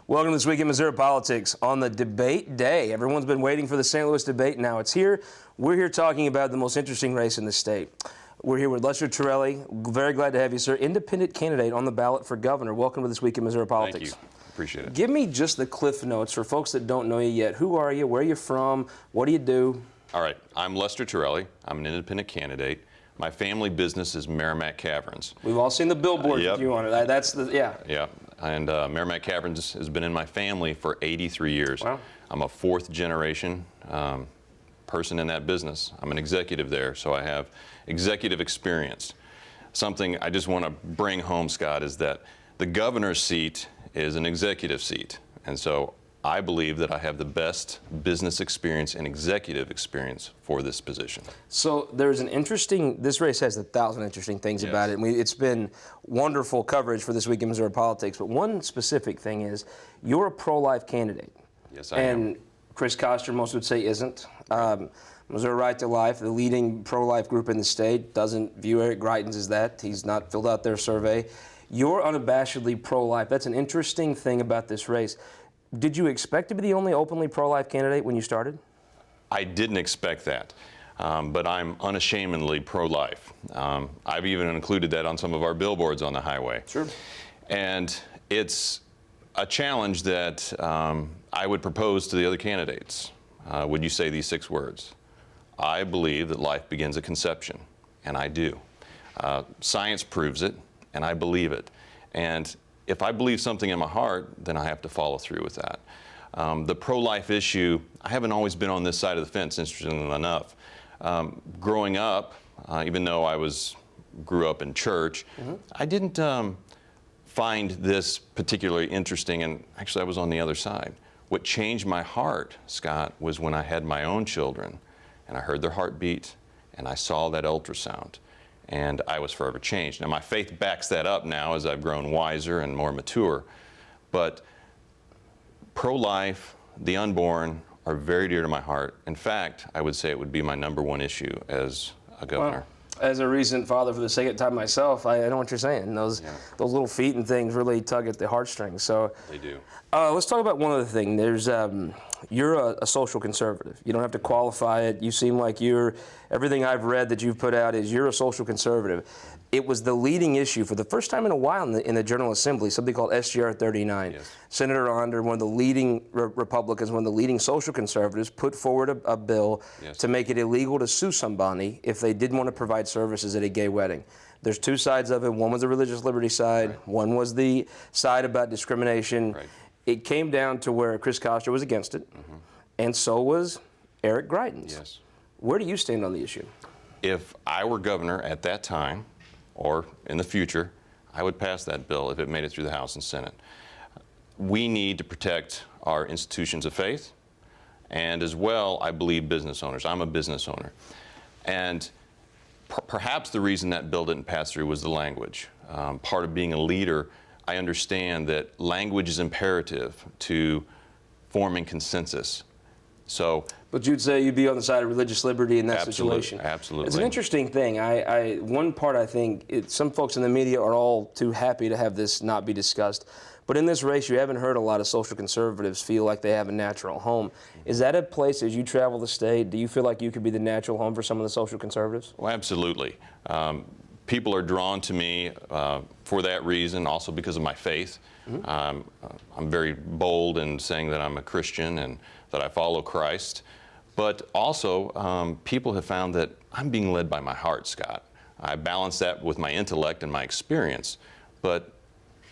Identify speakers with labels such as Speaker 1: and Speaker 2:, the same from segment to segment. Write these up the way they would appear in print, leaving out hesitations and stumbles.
Speaker 1: Welcome to This Week in Missouri Politics on the debate day. Everyone's been waiting for the St. Louis debate. Now it's here. We're here talking about the most interesting race in the state. We're here with Lester Torelli. Very glad to have you, sir. Independent candidate on the ballot for governor. Welcome to This Week in Missouri Politics.
Speaker 2: Thank you. Appreciate it.
Speaker 1: Give me just the cliff notes for folks that don't know you yet. Who are you? Where are you from? What do you do?
Speaker 2: All right. I'm Lester Torelli. I'm an independent candidate. My family business is Merrimack Caverns.
Speaker 1: We've all seen the billboard with you on it. That's the, yeah.
Speaker 2: Yeah. And Merrimack Caverns has been in my family for 83 years.
Speaker 1: Wow.
Speaker 2: I'm a fourth generation person in that business. I'm an executive there, so I have executive experience. Something I just want to bring home, Scott, is that the governor's seat is an executive seat. And so I believe that I have the best business experience and executive experience for this position.
Speaker 1: So there's this race has 1,000 interesting things about it. It's been wonderful coverage for This Week in Missouri Politics, but one specific thing is you're a pro-life candidate.
Speaker 2: Yes, I am.
Speaker 1: And Chris Koster, most would say, isn't. Missouri Right to Life, the leading pro-life group in the state, doesn't view Eric Greitens as that. He's not filled out their survey. You're unabashedly pro-life. That's an interesting thing about this race. Did you expect to be the only openly pro-life candidate when you started?
Speaker 2: I didn't expect that, but I'm unashamedly pro-life. I've even included that on some of our billboards on the highway.
Speaker 1: Sure.
Speaker 2: And it's a challenge that I would propose to the other candidates. Would you say these 6 words? I believe that life begins at conception, and I do. Science proves it, and I believe it. And if I believe something in my heart, then I have to follow through with that. The pro-life issue, I haven't always been on this side of the fence, interestingly enough. Growing up, even though I grew up in church, I didn't find this particularly interesting, and actually I was on the other side. What changed my heart, Scott, was when I had my own children, and I heard their heartbeat, and I saw that ultrasound. And I was forever changed. Now, my faith backs that up now as I've grown wiser and more mature. But pro-life, the unborn, are very dear to my heart. In fact, I would say it would be my #1 issue as a governor.
Speaker 1: Well, as a recent father for the second time myself, I know what you're saying. Those little feet and things really tug at the heartstrings. So
Speaker 2: They do.
Speaker 1: Let's talk about one other thing. You're a social conservative. You don't have to qualify it. You seem like everything I've read that you've put out is you're a social conservative. It was the leading issue for the first time in a while in the General Assembly, something called SGR 39.
Speaker 2: Yes.
Speaker 1: Senator Onder, one of the leading Republicans, one of the leading social conservatives, put forward a bill to make it illegal to sue somebody if they didn't want to provide services at a gay wedding. There's 2 sides of it. One was the religious liberty side.
Speaker 2: Right.
Speaker 1: One was the side about discrimination.
Speaker 2: Right.
Speaker 1: It came down to where Chris Koster was against it, and so was Eric Greitens.
Speaker 2: Yes.
Speaker 1: Where do you stand on the issue?
Speaker 2: If I were governor at that time, or in the future, I would pass that bill if it made it through the House and Senate. We need to protect our institutions of faith, and as well, I believe business owners. I'm a business owner. And perhaps the reason that bill didn't pass through was the language. Part of being a leader, I understand that language is imperative to forming consensus. So,
Speaker 1: But you'd say you'd be on the side of religious liberty in that situation.
Speaker 2: Absolutely.
Speaker 1: It's an interesting thing. One part I think, some folks in the media are all too happy to have this not be discussed. But in this race, you haven't heard a lot of social conservatives feel like they have a natural home. Is that a place, as you travel the state, do you feel like you could be the natural home for some of the social conservatives?
Speaker 2: Well, absolutely. People are drawn to me for that reason, also because of my faith. I'm very bold in saying that I'm a Christian and that I follow Christ. But also, people have found that I'm being led by my heart, Scott. I balance that with my intellect and my experience. But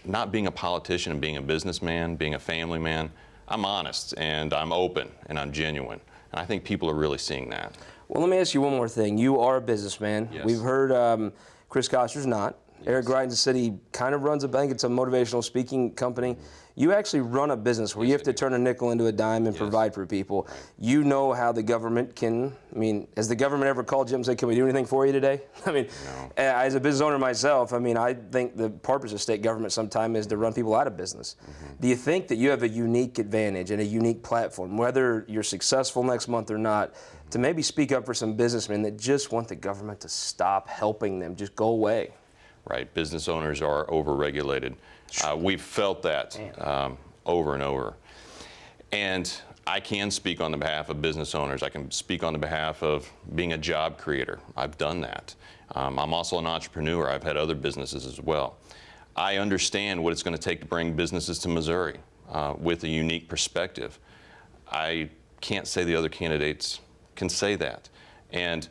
Speaker 2: not being a politician and being a businessman, being a family man, I'm honest and I'm open and I'm genuine. And I think people are really seeing that.
Speaker 1: Well, let me ask you one more thing. You are a businessman.
Speaker 2: Yes.
Speaker 1: We've heard Chris Koster's not.
Speaker 2: Yes.
Speaker 1: Eric Greitens said he kind of runs a bank. It's a motivational speaking company. You actually run a business where you have to turn a nickel into a dime and provide for people.
Speaker 2: Right.
Speaker 1: You know how the government has the government ever called you and said, can we do anything for you today?
Speaker 2: No.
Speaker 1: As a business owner myself, I think the purpose of state government sometimes is to run people out of business. Do you think that you have a unique advantage and a unique platform, whether you're successful next month or not, to maybe speak up for some businessmen that just want the government to stop helping them, just go away?
Speaker 2: Right, business owners are overregulated. We've felt that over and over. And I can speak on the behalf of business owners. I can speak on the behalf of being a job creator. I've done that. I'm also an entrepreneur. I've had other businesses as well. I understand what it's going to take to bring businesses to Missouri with a unique perspective. I can't say the other candidates can say that. And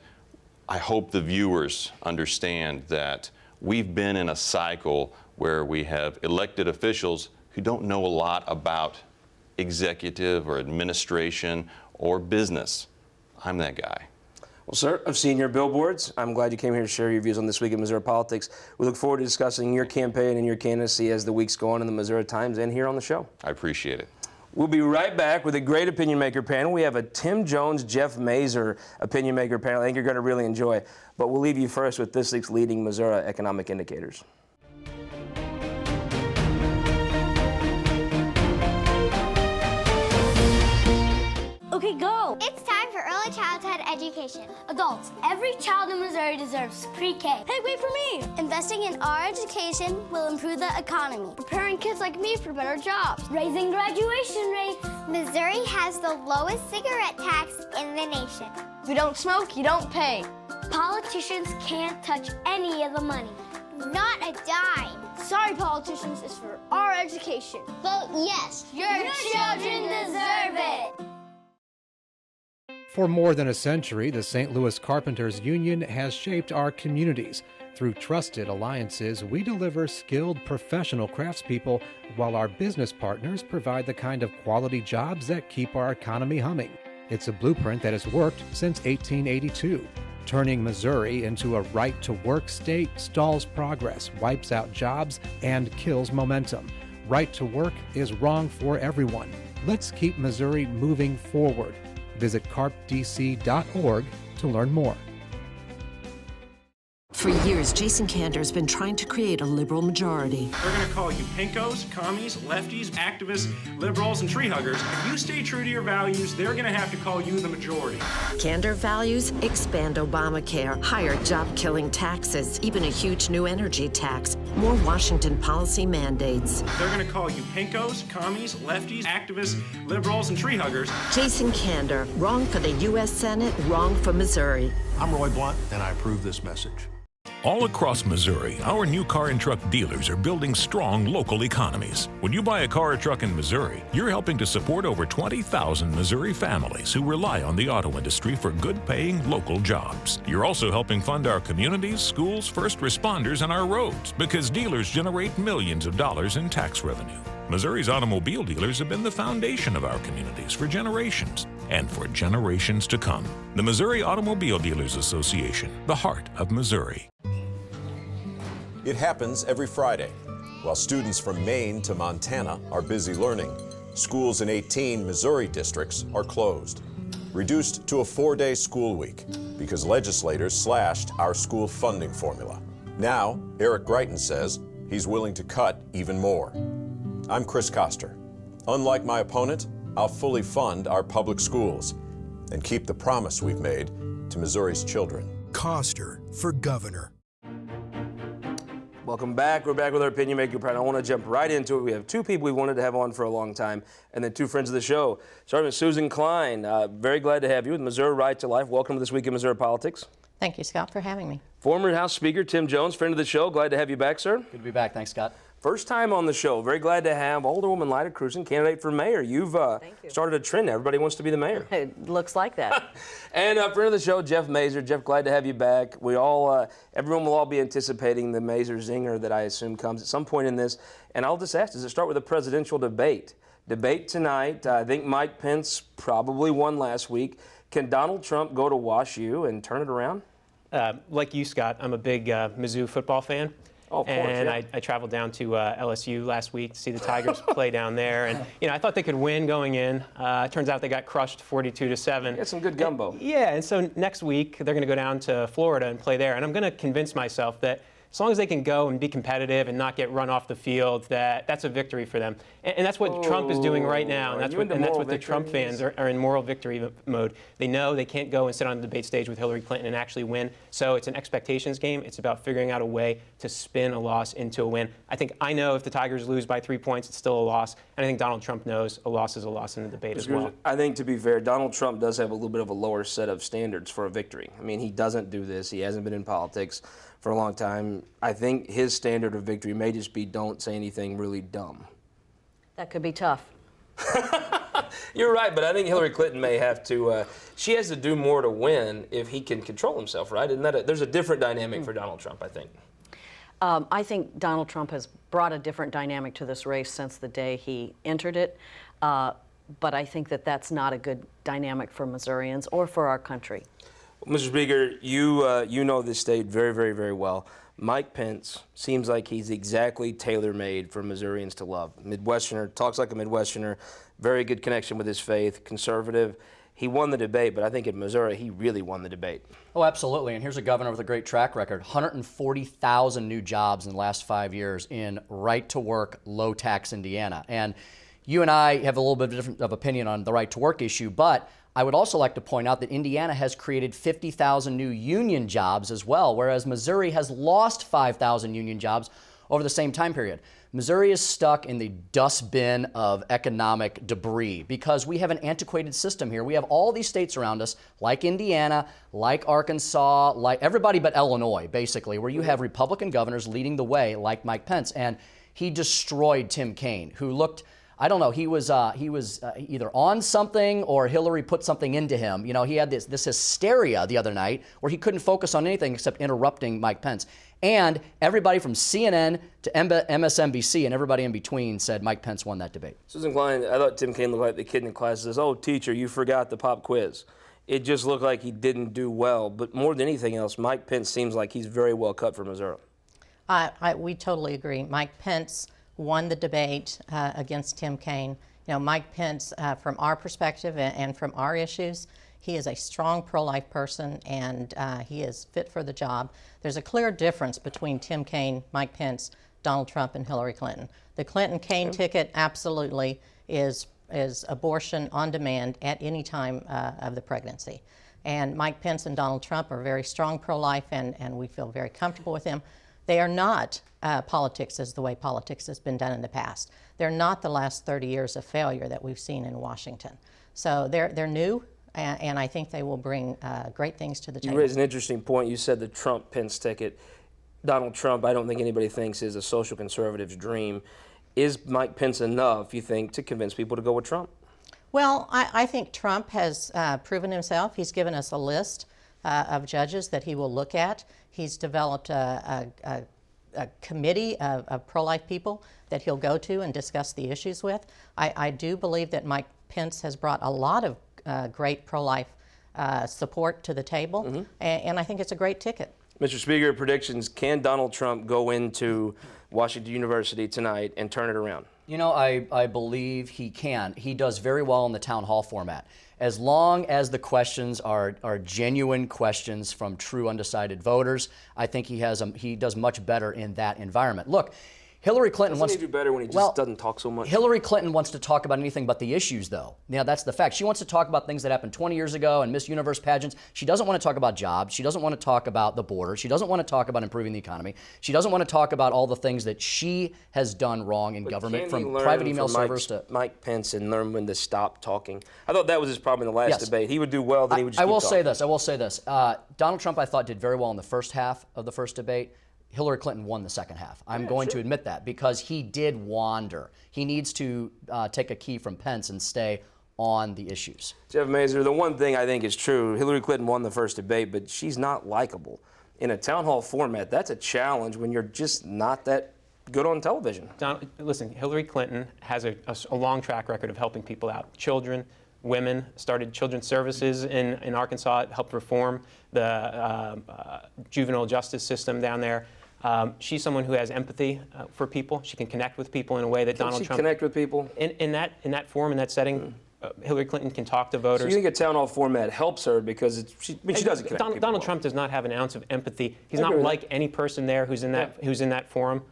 Speaker 2: I hope the viewers understand that we've been in a cycle where we have elected officials who don't know a lot about executive or administration or business. I'm that guy.
Speaker 1: Well, sir, I've seen your billboards. I'm glad you came here to share your views on This Week in Missouri Politics. We look forward to discussing your campaign and your candidacy as the weeks go on in the Missouri Times and here on the show.
Speaker 2: I appreciate it.
Speaker 1: We'll be right back with a great opinion maker panel. We have a Tim Jones, Jeff Mazur opinion maker panel I think you're going to really enjoy. But we'll leave you first with this week's leading Missouri economic indicators.
Speaker 3: Okay, go.
Speaker 4: It's time for early childhood education.
Speaker 3: Adults, every child in Missouri deserves pre-K. Hey, wait for me.
Speaker 4: Investing in our education will improve the economy.
Speaker 3: Preparing kids like me for better jobs. Raising graduation rates.
Speaker 4: Missouri has the lowest cigarette tax in the nation.
Speaker 3: If you don't smoke, you don't pay. Politicians can't touch any of the money.
Speaker 4: Not a dime.
Speaker 3: Sorry, politicians, it's for our education.
Speaker 4: Vote yes.
Speaker 3: Your children deserve it.
Speaker 5: For more than a century, the St. Louis Carpenters Union has shaped our communities. Through trusted alliances, we deliver skilled professional craftspeople while our business partners provide the kind of quality jobs that keep our economy humming. It's a blueprint that has worked since 1882. Turning Missouri into a right-to-work state stalls progress, wipes out jobs, and kills momentum. Right to work is wrong for everyone. Let's keep Missouri moving forward. Visit carpdc.org to learn more.
Speaker 6: For years, Jason Kander has been trying to create a liberal majority.
Speaker 7: They're going to call you pinkos, commies, lefties, activists, liberals, and tree huggers. If you stay true to your values, they're going to have to call you the majority.
Speaker 6: Kander values expand Obamacare, higher job-killing taxes, even a huge new energy tax, more Washington policy mandates.
Speaker 7: They're going to call you pinkos, commies, lefties, activists, liberals, and tree huggers.
Speaker 6: Jason Kander, wrong for the U.S. Senate, wrong for Missouri.
Speaker 8: I'm Roy Blunt, and I approve this message.
Speaker 9: All across Missouri, our new car and truck dealers are building strong local economies. When you buy a car or truck in Missouri, you're helping to support over 20,000 Missouri families who rely on the auto industry for good-paying local jobs. You're also helping fund our communities, schools, first responders, and our roads because dealers generate millions of dollars in tax revenue. Missouri's automobile dealers have been the foundation of our communities for generations and for generations to come. The Missouri Automobile Dealers Association, the heart of Missouri.
Speaker 10: It happens every Friday. While students from Maine to Montana are busy learning, schools in 18 Missouri districts are closed, reduced to a 4-day school week because legislators slashed our school funding formula. Now, Eric Greitens says he's willing to cut even more. I'm Chris Koster. Unlike my opponent, I'll fully fund our public schools and keep the promise we've made to Missouri's children.
Speaker 8: Koster for governor.
Speaker 1: Welcome back. We're back with our Opinion Maker panel. I want to jump right into it. We have two people we wanted to have on for a long time, and then two friends of the show. Starting with Susan Klein. Very glad to have you with Missouri Right to Life. Welcome to This Week in Missouri Politics.
Speaker 11: Thank you, Scott, for having me.
Speaker 1: Former House Speaker Tim Jones, friend of the show. Glad to have you back, sir.
Speaker 12: Good to be back. Thanks, Scott.
Speaker 1: First time on the show. Very glad to have Alderwoman Lyda Krewson, candidate for mayor. You've started a trend. Everybody wants to be the mayor.
Speaker 11: It looks like that.
Speaker 1: And friend of the show, Jeff Mazur. Jeff, glad to have you back. We all, everyone will all be anticipating the Mazur zinger that I assume comes at some point in this. And I'll just ask, does it start with a presidential debate? Debate tonight. I think Mike Pence probably won last week. Can Donald Trump go to WashU and turn it around?
Speaker 12: Like you, Scott, I'm a big Mizzou football fan.
Speaker 1: Oh, of course,
Speaker 12: and
Speaker 1: yeah.
Speaker 12: I traveled down to LSU last week to see the Tigers play down there, and I thought they could win going in. Turns out they got crushed 42-7.
Speaker 1: Got some good gumbo.
Speaker 12: And so next week they're going to go down to Florida and play there, and I'm going to convince myself that as long as they can go and be competitive and not get run off the field, that's a victory for them. And that's what Trump is doing right now, and that's what the Trump fans are in moral victory mode. They know they can't go and sit on the debate stage with Hillary Clinton and actually win. So it's an expectations game. It's about figuring out a way to spin a loss into a win. I know if the Tigers lose by 3 points, it's still a loss. And I think Donald Trump knows a loss is a loss in the debate as well.
Speaker 1: I think, to be fair, Donald Trump does have a little bit of a lower set of standards for a victory. I mean, he doesn't do this. He hasn't been in politics for a long time. I think his standard of victory may just be don't say anything really dumb.
Speaker 11: That could be tough.
Speaker 1: You're right, but I think Hillary Clinton may have to, she has to do more to win if he can control himself, right? Isn't that there's a different dynamic for Donald Trump, I think.
Speaker 11: I think Donald Trump has brought a different dynamic to this race since the day he entered it. But I think that that's not a good dynamic for Missourians or for our country.
Speaker 1: Well, Mr. Speaker, you know this state very, very, very well. Mike Pence seems like he's exactly tailor-made for Missourians to love. Midwesterner, talks like a Midwesterner, very good connection with his faith, conservative. He won the debate, but I think in Missouri, he really won the debate.
Speaker 13: Oh, absolutely. And here's a governor with a great track record. 140,000 new jobs in the last 5 years in right-to-work, low-tax Indiana. And you and I have a little bit different of opinion on the right-to-work issue, but I would also like to point out that Indiana has created 50,000 new union jobs as well, whereas Missouri has lost 5,000 union jobs over the same time period. Missouri is stuck in the dustbin of economic debris because we have an antiquated system here. We have all these states around us, like Indiana, like Arkansas, like everybody but Illinois, basically, where you have Republican governors leading the way, like Mike Pence. And he destroyed Tim Kaine, who looked, I don't know, he was either on something or Hillary put something into him. You know, he had this hysteria the other night where he couldn't focus on anything except interrupting Mike Pence. And everybody from CNN to MSNBC and everybody in between said Mike Pence won that debate.
Speaker 1: Susan Klein, I thought Tim Kaine looked like the kid in the class that says, "Oh, teacher, you forgot the pop quiz." It just looked like he didn't do well. But more than anything else, Mike Pence seems like he's very well cut for Missouri.
Speaker 14: We totally agree. Mike Pence won the debate against Tim Kaine. You know, Mike Pence, from our perspective and from our issues, he is a strong pro-life person, and he is fit for the job. There's a clear difference between Tim Kaine, Mike Pence, Donald Trump, and Hillary Clinton. The Clinton-Kaine ticket absolutely is abortion on demand at any time of the pregnancy. And Mike Pence and Donald Trump are very strong pro-life, and we feel very comfortable with them. They are not politics as the way politics has been done in the past. They're not the last 30 years of failure that we've seen in Washington. So they're new, and I think they will bring great things to the table.
Speaker 1: You raised an interesting point. You said the Trump-Pence ticket. Donald Trump, I don't think anybody thinks is a social conservative's dream. Is Mike Pence enough, you think, to convince people to go with Trump?
Speaker 14: Well, I think Trump has proven himself. He's given us a list of judges that he will look at. He's developed a committee of pro-life people that he'll go to and discuss the issues with. I do believe that Mike Pence has brought a lot of great pro-life support to the table, and I think it's a great ticket.
Speaker 1: Mr. Speaker, predictions, can Donald Trump go into Washington University tonight and turn it around?
Speaker 13: You know, I believe he can. He does very well in the town hall format. As long as the questions are genuine questions from true undecided voters, I think he does much better in that environment. Look, Hillary Clinton
Speaker 1: Doesn't he do better when he just doesn't talk so much?
Speaker 13: Hillary Clinton wants to talk about anything but the issues, though. Now, that's the fact. She wants to talk about things that happened 20 years ago and Miss Universe pageants. She doesn't want to talk about jobs. She doesn't want to talk about the border. She doesn't want to talk about improving the economy. She doesn't want to talk about all the things that she has done wrong in government, from private email servers to
Speaker 1: Mike Pence, and learn when to stop talking. I thought that was his problem in the last debate. He would do well, then he would just keep talking.
Speaker 13: I will say this. Donald Trump, I thought, did very well in the first half of the first debate. Hillary Clinton won the second half. I'm going to admit that because he did wander. He needs to take a key from Pence and stay on the issues.
Speaker 1: Jeff Mazur, the one thing I think is true, Hillary Clinton won the first debate, but she's not likable. In a town hall format, that's a challenge when you're just not that good on television.
Speaker 12: Listen, Hillary Clinton has a long track record of helping people out. Children, women, started children's services in Arkansas, helped reform the juvenile justice system down there. She's someone who has empathy for people. She can connect with people in a way that Donald Trump.
Speaker 1: Connect with people
Speaker 12: in that form, in that setting. Hillary Clinton can talk to
Speaker 1: So
Speaker 12: voters.
Speaker 1: you think a town hall format helps her because she doesn't connect people
Speaker 12: Donald
Speaker 1: well.
Speaker 12: Trump does not have an ounce of empathy. He's
Speaker 1: I
Speaker 12: not
Speaker 1: agree with
Speaker 12: like any person there who's in that forum,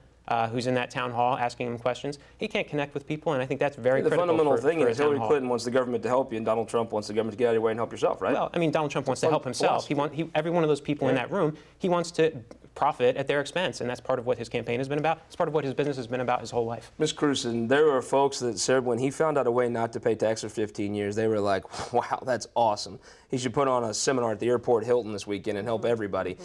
Speaker 12: who's in that town hall asking him questions. He can't connect with people, and I think that's very
Speaker 1: The
Speaker 12: critical
Speaker 1: fundamental
Speaker 12: for
Speaker 1: thing
Speaker 12: a
Speaker 1: is
Speaker 12: town
Speaker 1: Hillary
Speaker 12: hall.
Speaker 1: Clinton wants the government to help you, and Donald Trump wants the government to get out of your way and help yourself, right?
Speaker 12: Well, I mean, Donald Trump wants to help himself. Every one of those people in that room, he wants to profit at their expense, and that's part of what his campaign has been about. It's part of what his business has been about his whole life.
Speaker 1: Ms. Cruzen, there were folks that said when he found out a way not to pay tax for 15 years, they were like, wow, that's awesome. He should put on a seminar at the airport Hilton this weekend and help everybody.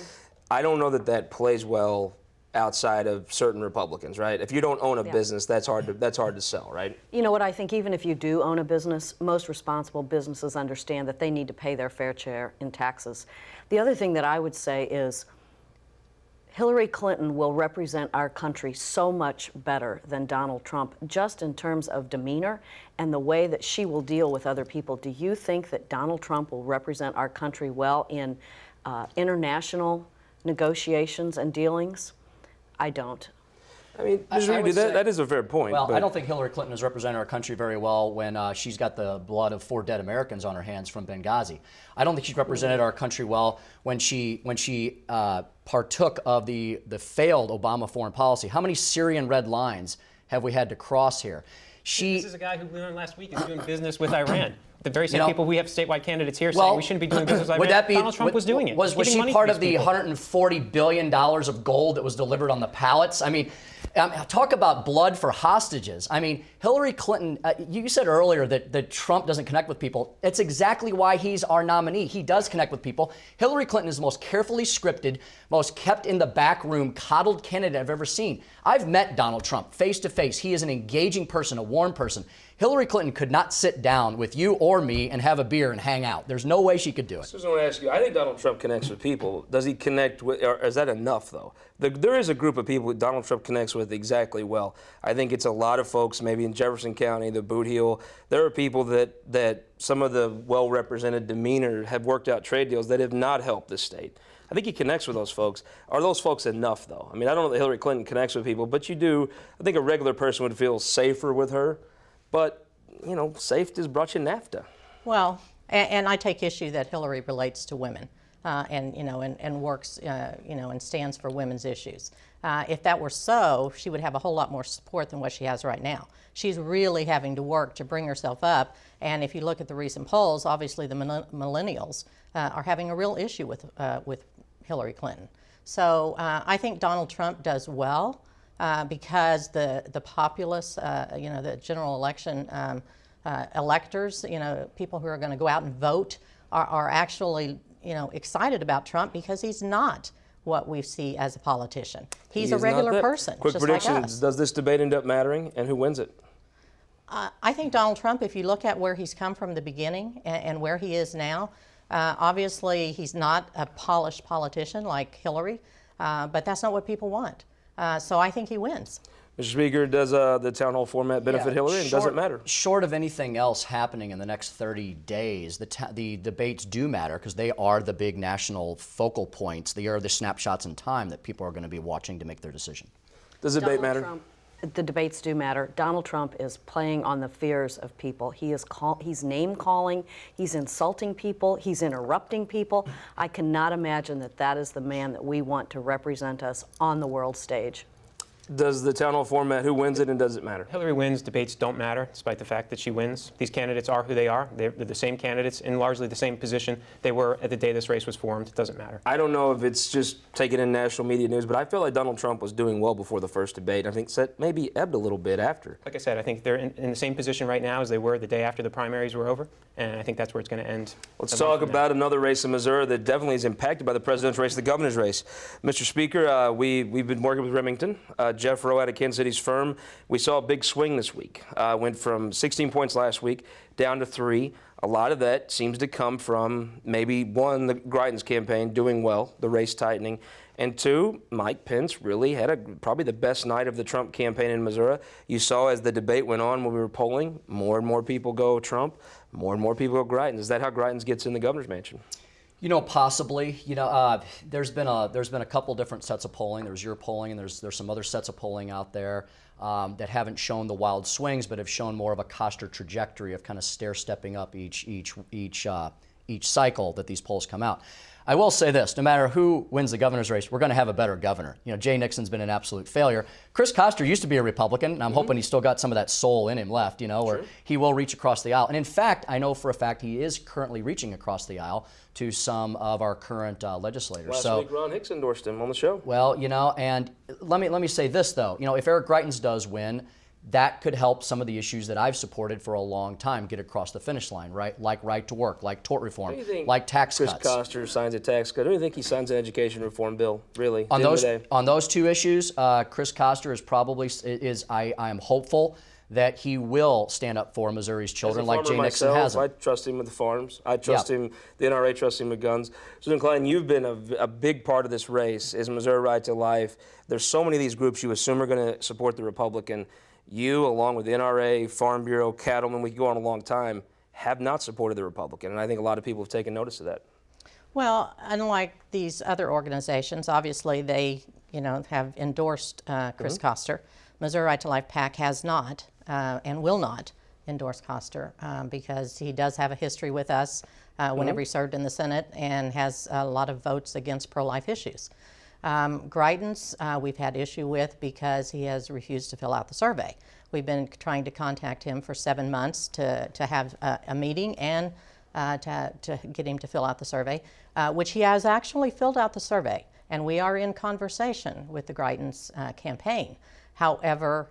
Speaker 1: I don't know that that plays well outside of certain Republicans, right? If you don't own a business, that's hard to sell, right?
Speaker 11: You know what, I think even if you do own a business, most responsible businesses understand that they need to pay their fair share in taxes. The other thing that I would say is Hillary Clinton will represent our country so much better than Donald Trump, just in terms of demeanor and the way that she will deal with other people. Do you think that Donald Trump will represent our country well in international negotiations and dealings? I don't.
Speaker 1: I mean, that is a fair point.
Speaker 13: Well,
Speaker 1: but
Speaker 13: I don't think Hillary Clinton has represented our country very well when she's got the blood of 4 dead Americans on her hands from Benghazi. I don't think she's represented our country well when she partook of the failed Obama foreign policy. How many Syrian red lines have we had to cross here?
Speaker 12: This is a guy who we learned last week is doing business with Iran. The very same people we have statewide candidates here saying we shouldn't be doing business with Iran. Donald Trump was doing it.
Speaker 13: Was she part of the $140 billion of gold that was delivered on the pallets? I mean, talk about blood for hostages. I mean, Hillary Clinton, you said earlier that Trump doesn't connect with people. It's exactly why he's our nominee. He does connect with people. Hillary Clinton is the most carefully scripted, most kept in the back room, coddled candidate I've ever seen. I've met Donald Trump face to face. He is an engaging person, a warm person. Hillary Clinton could not sit down with you or me and have a beer and hang out. There's no way she could do it.
Speaker 1: Susan, I want to ask you, I think Donald Trump connects with people. Does he connect with, or is that enough, though? There is a group of people that Donald Trump connects with exactly well. I think it's a lot of folks, maybe in Jefferson County, the Boot Heel. There are people that some of the well-represented demeanor have worked out trade deals that have not helped this state. I think he connects with those folks. Are those folks enough, though? I mean, I don't know that Hillary Clinton connects with people, but you do. I think a regular person would feel safer with her. But, you know, safe just brought you NAFTA.
Speaker 14: Well, and I take issue that Hillary relates to women and works, and stands for women's issues. If that were so, she would have a whole lot more support than what she has right now. She's really having to work to bring herself up. And if you look at the recent polls, obviously the millennials are having a real issue with Hillary Clinton. So I think Donald Trump does well because the populace, the general election electors, people who are going to go out and vote are actually, excited about Trump because he's not what we see as a politician. He's a regular person.
Speaker 1: Quick
Speaker 14: just
Speaker 1: predictions.
Speaker 14: like us.
Speaker 1: Does this debate end up mattering, and who wins it?
Speaker 14: I think Donald Trump, if you look at where he's come from the beginning and where he is now, obviously he's not a polished politician like Hillary, but that's not what people want. So I think he wins.
Speaker 1: Mr. Speaker, does the town hall format benefit Hillary, and does it matter?
Speaker 13: Short of anything else happening in the next 30 days, the debates do matter because they are the big national focal points. They are the snapshots in time that people are going to be watching to make their decision.
Speaker 1: Does the debate matter?
Speaker 11: The debates do matter. Donald Trump is playing on the fears of people. He's name calling, he's insulting people, he's interrupting people. I cannot imagine that is the man that we want to represent us on the world stage.
Speaker 1: Does the town hall format, who wins it, and does it matter?
Speaker 12: Hillary wins, debates don't matter, despite the fact that she wins. These candidates are who they are. They're the same candidates in largely the same position they were at the day this race was formed. It doesn't matter.
Speaker 1: I don't know if it's just taken in national media news, but I feel like Donald Trump was doing well before the first debate. I think maybe ebbed a little bit after.
Speaker 12: Like I said, I think they're in the same position right now as they were the day after the primaries were over, and I think that's where it's going to end.
Speaker 1: Let's talk about another race in Missouri that definitely is impacted by the presidential race, the governor's race. Mr. Speaker, we've been working with Remington. Jeff Rowe out of Kansas City's firm. We saw a big swing this week. Went from 16 points last week down to 3. A lot of that seems to come from maybe, 1, the Greitens campaign doing well, the race tightening, and 2, Mike Pence really had probably the best night of the Trump campaign in Missouri. You saw as the debate went on when we were polling, more and more people go Trump, more and more people go Greitens. Is that how Greitens gets in the governor's mansion?
Speaker 13: Possibly. There's been a couple different sets of polling. There's your polling, and there's some other sets of polling out there. that haven't shown the wild swings, but have shown more of a Koster trajectory of kind of stair-stepping up each cycle that these polls come out. I will say this, no matter who wins the governor's race, we're going to have a better governor. You know, Jay Nixon's been an absolute failure. Chris Koster used to be a Republican, and I'm hoping he's still got some of that soul in him left, you know, where he will reach across the aisle. And in fact, I know for a fact he is currently reaching across the aisle to some of our current legislators.
Speaker 1: Last week, Ron Hicks endorsed him on the show.
Speaker 13: Well, you know, and let me say this, though. You know, if Eric Greitens does win, that could help some of the issues that I've supported for a long time get across the finish line, right? Like right to work, like tort reform, like tax
Speaker 1: Chris
Speaker 13: cuts.
Speaker 1: Koster signs a tax cut. I don't think he signs an education reform bill, really.
Speaker 13: On those two issues, Chris Koster is probably I am hopeful that he will stand up for Missouri's children like Jay Nixon has.
Speaker 1: I trust him with the farms. I trust him. The NRA trusts him with guns. Susan Klein, you've been a big part of this race. Is Missouri Right to Life? There's so many of these groups you assume are going to support the Republican. You, along with the NRA, Farm Bureau, Cattlemen, we could go on a long time, have not supported the Republican, and I think a lot of people have taken notice of that.
Speaker 14: Well, unlike these other organizations, obviously they, have endorsed Chris Koster. Missouri Right to Life PAC has not and will not endorse Koster because he does have a history with us whenever he served in the Senate and has a lot of votes against pro-life issues. Greitens, we've had issue with because he has refused to fill out the survey. We've been trying to contact him for 7 months to have a meeting and to get him to fill out the survey, which he has actually filled out the survey, and we are in conversation with the Greitens campaign. However,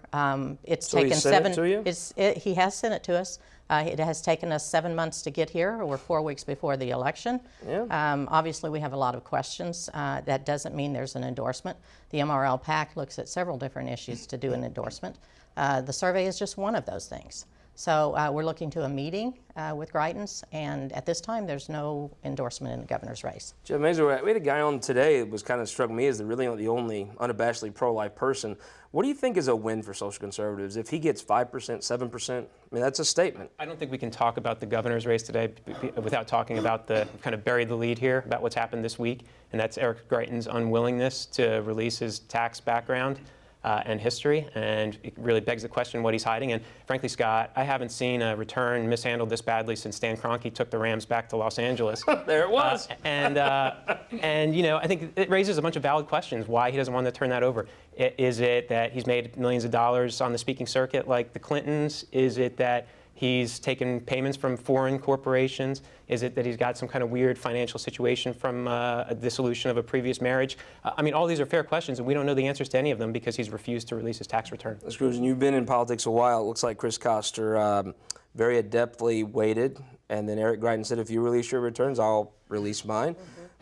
Speaker 14: it's taken he has sent it to us. It has taken us 7 months to get here. We're 4 weeks before the election. Yeah. Obviously, we have a lot of questions. That doesn't mean there's an endorsement. The MRL PAC looks at several different issues to do an endorsement. The survey is just one of those things. So we're looking to a meeting with Greitens, and at this time, there's no endorsement in the governor's race.
Speaker 1: Jeff Mazur, we had a guy on today that was kind of struck me as the only unabashedly pro-life person. What do you think is a win for social conservatives? If he gets 5%, 7%, I mean, that's a statement.
Speaker 12: I don't think we can talk about the governor's race today without talking about kind of buried the lead here, about what's happened this week, and that's Eric Greitens' unwillingness to release his tax background and history, and it really begs the question what he's hiding. And frankly, Scott, I haven't seen a return mishandled this badly since Stan Kroenke took the Rams back to Los Angeles.
Speaker 1: There it was.
Speaker 12: And I think it raises a bunch of valid questions why he doesn't want to turn that over. Is it that he's made millions of dollars on the speaking circuit like the Clintons? Is it that he's taken payments from foreign corporations? Is it that he's got some kind of weird financial situation from a dissolution of a previous marriage? I mean, all these are fair questions, and we don't know the answers to any of them because he's refused to release his tax return.
Speaker 1: Scrooge, you've been in politics a while. It looks like Chris Koster very adeptly waited, and then Eric Greitens said, if you release your returns, I'll release mine.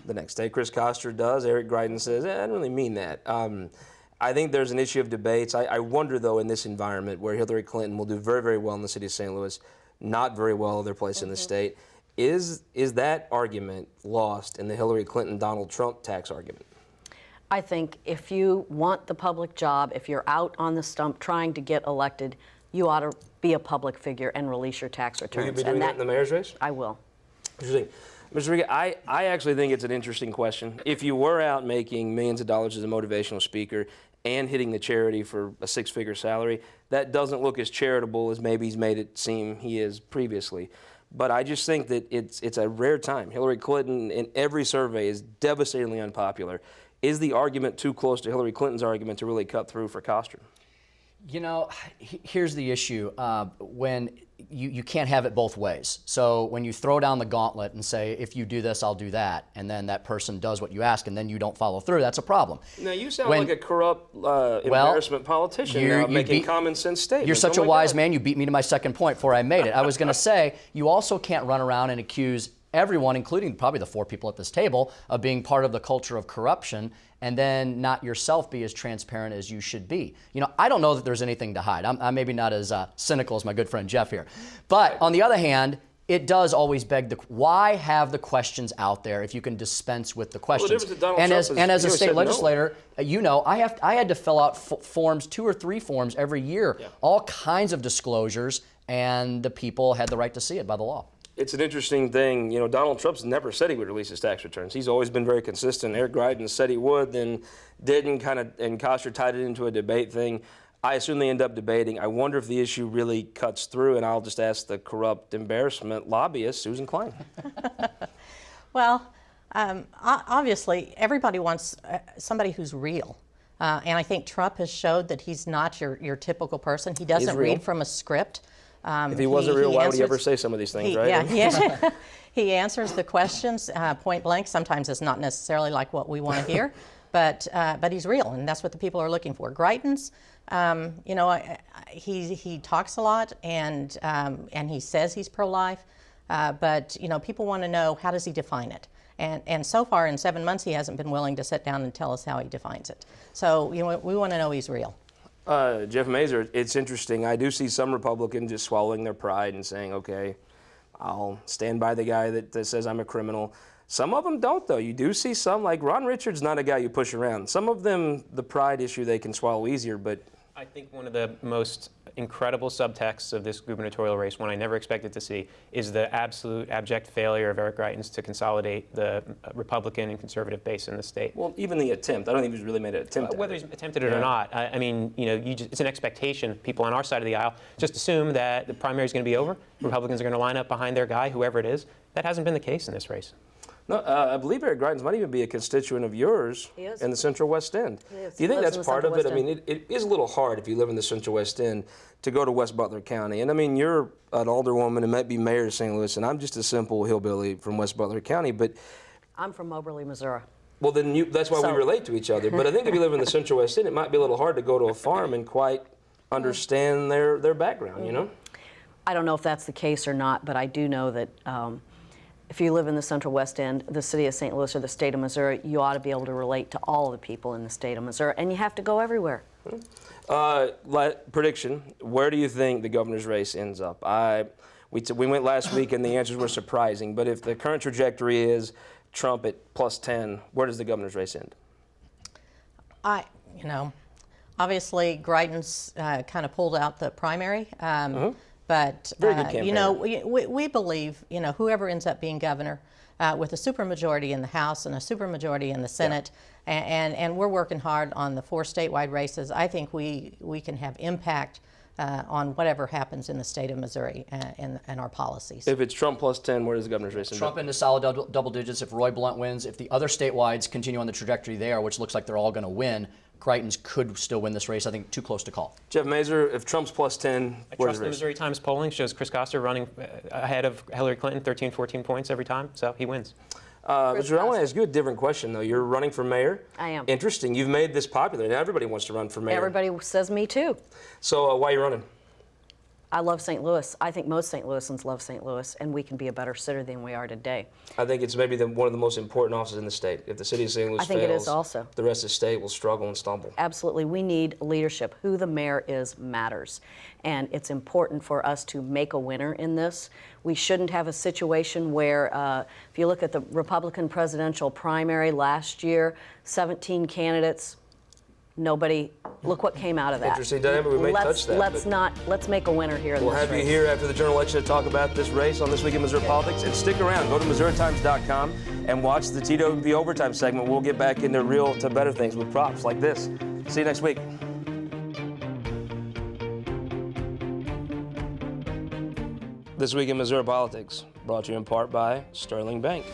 Speaker 1: The next day, Chris Koster does. Eric Greitens says, I don't really mean that. I think there's an issue of debates. I wonder, though, in this environment where Hillary Clinton will do very, very well in the city of St. Louis, not very well other places in the state, is that argument lost in the Hillary Clinton-Donald Trump tax argument?
Speaker 11: I think if you want the public job, if you're out on the stump trying to get elected, you ought to be a public figure and release your tax returns.
Speaker 1: Will you be doing that in the mayor's race?
Speaker 11: I will.
Speaker 1: Interesting. Mr. Riga, I actually think it's an interesting question. If you were out making millions of dollars as a motivational speaker and hitting the charity for a six-figure salary, that doesn't look as charitable as maybe he's made it seem he is previously. But I just think that it's a rare time. Hillary Clinton, in every survey, is devastatingly unpopular. Is the argument too close to Hillary Clinton's argument to really cut through for Koster?
Speaker 13: You know, here's the issue. When you can't have it both ways. So when you throw down the gauntlet and say, if you do this, I'll do that, and then that person does what you ask, and then you don't follow through, that's a problem.
Speaker 1: Now, you sound like a corrupt, embarrassment politician making common sense statements.
Speaker 13: You're such a wise man, you beat me to my second point before I made it. I was going to say, you also can't run around and accuse everyone, including probably the four people at this table, of being part of the culture of corruption, and then not yourself be as transparent as you should be. You know, I don't know that there's anything to hide. I'm maybe not as cynical as my good friend Jeff here. But on the other hand, it does always beg why have the questions out there if you can dispense with the questions? And as a state legislator, you know, I had to fill out forms, 2 or 3 forms every year, all kinds of disclosures, and the people had the right to see it by the law.
Speaker 1: It's an interesting thing. You know, Donald Trump's never said he would release his tax returns. He's always been very consistent. Eric Greitens said he would, then didn't, and Koster tied it into a debate thing. I assume they end up debating. I wonder if the issue really cuts through, and I'll just ask the corrupt embarrassment lobbyist, Susan Klein.
Speaker 14: Well, obviously, everybody wants somebody who's real. And I think Trump has showed that he's not your typical person. He doesn't read from a script.
Speaker 1: If he wasn't real, why would he ever say some of these things, right?
Speaker 14: Yeah. He answers the questions point blank. Sometimes it's not necessarily like what we want to hear, but he's real, and that's what the people are looking for. Greitens, you know, he talks a lot, and he says he's pro-life, but you know, people want to know, how does he define it? And so far in 7 months, he hasn't been willing to sit down and tell us how he defines it. So you know, we want to know he's real.
Speaker 1: Jeff Mazur, it's interesting. I do see some Republicans just swallowing their pride and saying, okay, I'll stand by the guy that says I'm a criminal. Some of them don't, though. You do see some, like Ron Richards, not a guy you push around. Some of them, the pride issue, they can swallow easier, but...
Speaker 12: I think one of the most incredible subtexts of this gubernatorial race, one I never expected to see, is the absolute abject failure of Eric Greitens to consolidate the Republican and conservative base in the state.
Speaker 1: Well, even the attempt. I don't think he's really made an attempt at
Speaker 12: whether he's attempted it or not. I mean, you know, it's an expectation. People on our side of the aisle just assume that the primary is going to be over. Republicans are going to line up behind their guy, whoever it is. That hasn't been the case in this race.
Speaker 1: No, I believe Eric Greitens might even be a constituent of yours in the Central West End.
Speaker 11: He is.
Speaker 1: Do you think
Speaker 11: Lives
Speaker 1: that's
Speaker 11: in the
Speaker 1: part of
Speaker 11: Central
Speaker 1: it? I
Speaker 11: West
Speaker 1: mean, it is a little hard if you live in the Central West End to go to West Butler County. And I mean, you're an alderwoman and might be mayor of St. Louis, and I'm just a simple hillbilly from West Butler County. But
Speaker 11: I'm from Moberly, Missouri.
Speaker 1: well, then that's why we relate to each other. But I think if you live in the Central West End, it might be a little hard to go to a farm and quite understand their background, you know?
Speaker 11: I don't know if that's the case or not, but I do know that if you live in the Central West End, the city of St. Louis, or the state of Missouri, you ought to be able to relate to all the people in the state of Missouri, and you have to go everywhere.
Speaker 1: Prediction, where do you think the governor's race ends up? We went last week and the answers were surprising, but if the current trajectory is Trump at +10, where does the governor's race end?
Speaker 14: You know, obviously Greitens kind of pulled out the primary. But, you know, we believe, you know, whoever ends up being governor with a supermajority in the House and a supermajority in the Senate, and we're working hard on the 4 statewide races, I think we can have impact on whatever happens in the state of Missouri and our policies.
Speaker 1: If it's Trump +10, where does the governor's race end up?
Speaker 13: Trump into solid double digits if Roy Blunt wins. If the other statewides continue on the trajectory they are, which looks like they're all going to win, Greitens could still win this race. I think too close to call.
Speaker 1: Jeff Mazur, if Trump's +10,
Speaker 12: I trust the Missouri Times polling shows Chris Koster running ahead of Hillary Clinton 13, 14 points every time, so he wins.
Speaker 1: Missouri, I want to ask you a different question, though. You're running for mayor.
Speaker 11: I am.
Speaker 1: Interesting. You've made this popular. Now everybody wants to run for mayor.
Speaker 11: Everybody says me too.
Speaker 1: So why are you running?
Speaker 11: I love St. Louis. I think most St. Louisans love St. Louis, and we can be a better city than we are today.
Speaker 1: I think it's maybe one of the most important offices in the state. If the city of St. Louis fails,
Speaker 11: it is also.
Speaker 1: The rest of the state will struggle and stumble.
Speaker 11: Absolutely. We need leadership. Who the mayor is matters. And it's important for us to make a winner in this. We shouldn't have a situation where, if you look at the Republican presidential primary last year, 17 candidates, nobody, look what came out of that.
Speaker 1: Interesting dynamic. We may touch that.
Speaker 11: Let's make a winner here.
Speaker 1: We'll have you here after the general election to talk about this race on This Week in Missouri Politics. And stick around. Go to MissouriTimes.com and watch the TWP Overtime segment. We'll get back into real to better things with props like this. See you next week. This Week in Missouri Politics, brought to you in part by Sterling Bank.